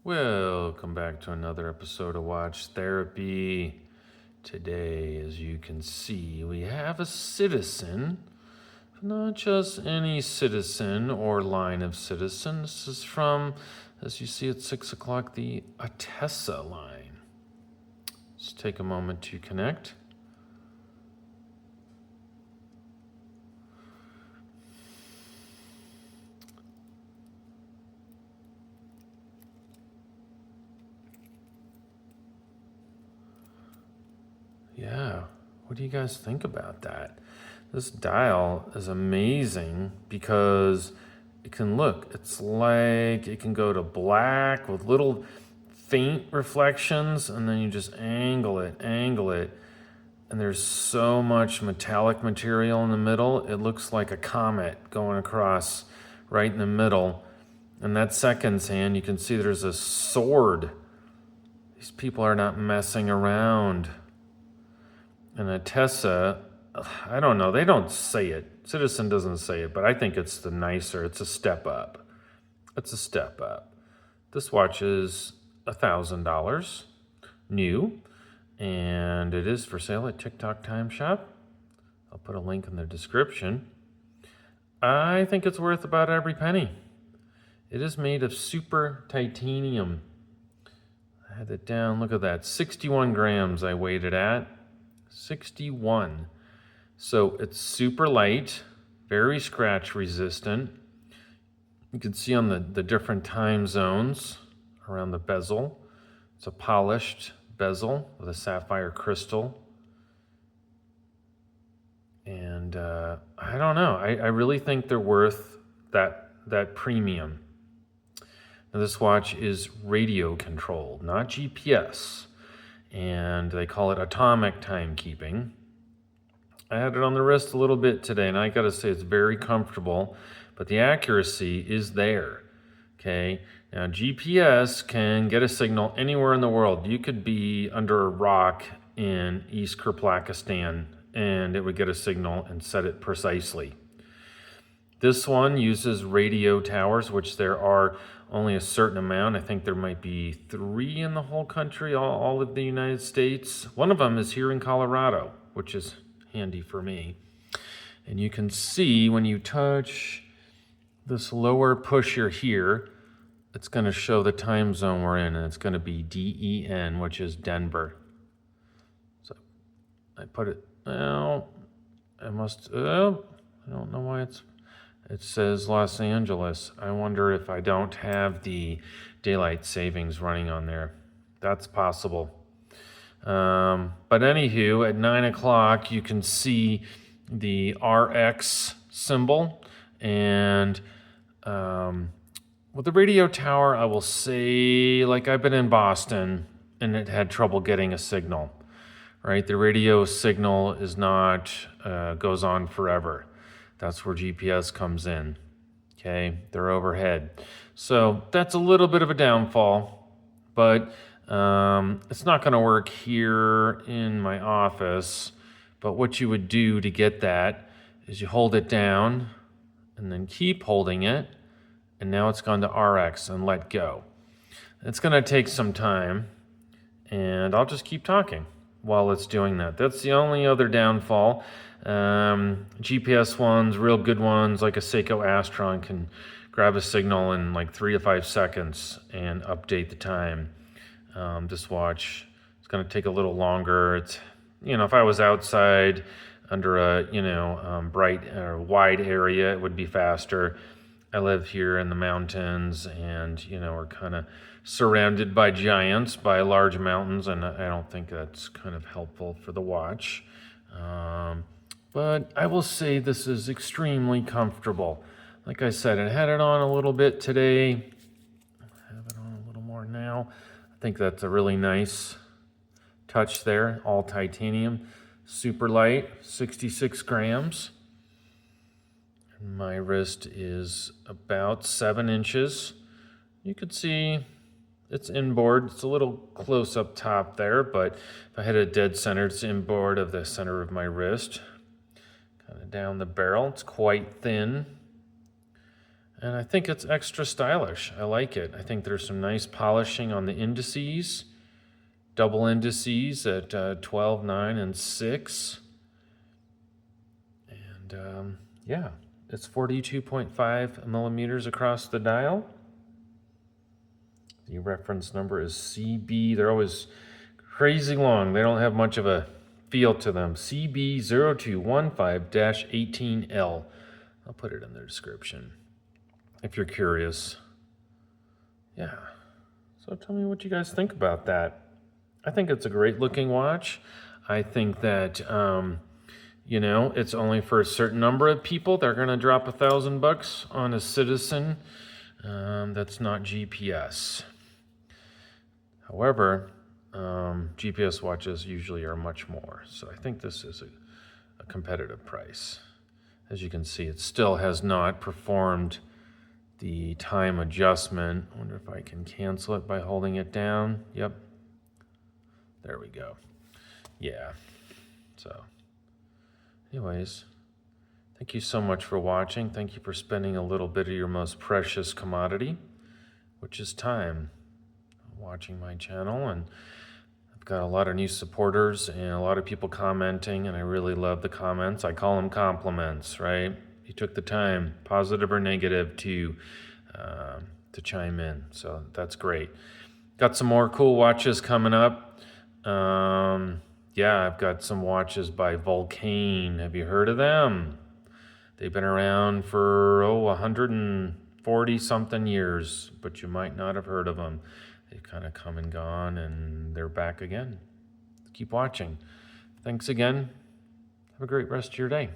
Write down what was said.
Welcome back to another episode of Watch Therapy. Today, as you can see, we have a citizen, not just any citizen or line of citizen. This is from, as you see at 6 o'clock, the Attessa line. Let's take a moment to connect. Yeah, what do you guys think about that? This dial is amazing because it can look, it's like it can go to black with little faint reflections, and then you just angle it, and there's so much metallic material in the middle. It looks like a comet going across right in the middle. And that seconds hand, you can see there's a sword. These people are not messing around. And Attessa, I don't know, they don't say it. Citizen doesn't say it, but I think it's it's a step up. It's a step up. This watch is $1,000 new, and it is for sale at TikTok Time Shop. I'll put a link in the description. I think it's worth about every penny. It is made of super titanium. I had it down, look at that, 61 grams I weighed it at. 61. So it's super light, very scratch resistant. You can see on the different time zones around the bezel. It's a polished bezel with a sapphire crystal. And I don't know, I really think they're worth that premium. Now this watch is radio controlled, not GPS. And they call it atomic timekeeping. I had it on the wrist a little bit today, and I gotta say it's very comfortable, but the accuracy is there, okay? Now GPS can get a signal anywhere in the world. You could be under a rock in East Kyrgyzstan, and it would get a signal and set it precisely. This one uses radio towers, which there are only a certain amount. I think there might be 3 in the whole country, all of the United States. One of them is here in Colorado, which is handy for me. And you can see when you touch this lower pusher here, it's going to show the time zone we're in, and it's going to be DEN, which is Denver. So I put it, well, I don't know why it says Los Angeles. I wonder if I don't have the daylight savings running on there. That's possible. But anywho, at 9 o'clock, you can see the RX symbol. And with the radio tower, I will say, like I've been in Boston, and it had trouble getting a signal, right? The radio signal is not, goes on forever. That's where GPS comes in, okay? They're overhead. So that's a little bit of a downfall, but it's not gonna work here in my office. But what you would do to get that is you hold it down and then keep holding it, and now it's gone to RX and let go. It's gonna take some time, and I'll just keep talking while it's doing that. That's the only other downfall. GPS ones, real good ones, like a Seiko Astron, can grab a signal in like 3 to 5 seconds and update the time. This watch is going to take a little longer. It's, if I was outside under a, bright or wide area, it would be faster. I live here in the mountains, and, we're kind of surrounded by giants, by large mountains, and I don't think that's kind of helpful for the watch. But I will say this is extremely comfortable. Like I said, I had it on a little bit today. I have it on a little more now. I think that's a really nice touch there. All titanium, super light, 66 grams. And my wrist is about 7 inches. You could see it's inboard. It's a little close up top there, but if I had it dead center, it's inboard of the center of my wrist. Kind of down the barrel. It's quite thin. And I think it's extra stylish. I like it. I think there's some nice polishing on the indices, double indices at 12, 9, and 6. And yeah, it's 42.5 millimeters across the dial. The reference number is CB. They're always crazy long. They don't have much of a feel to them. CB0215-18L. I'll put it in the description if you're curious. Yeah. So tell me what you guys think about that. I think it's a great looking watch. I think that, you know, it's only for a certain number of people. They're going to drop $1,000 on a Citizen that's not GPS. However, GPS watches usually are much more. So I think this is a competitive price. As you can see, it still has not performed the time adjustment. I wonder if I can cancel it by holding it down. Yep. There we go. Yeah. So anyways, thank you so much for watching. Thank you for spending a little bit of your most precious commodity, which is time, watching my channel. And I've got a lot of new supporters and a lot of people commenting, and I really love the comments. I call them compliments, right? You took the time, positive or negative, to chime in. So that's great. Got some more cool watches coming up. Yeah, I've got some watches by Vulcane. Have you heard of them? They've been around for 140 something years, but you might not have heard of them. They've kind of come and gone, and they're back again. Keep watching. Thanks again. Have a great rest of your day.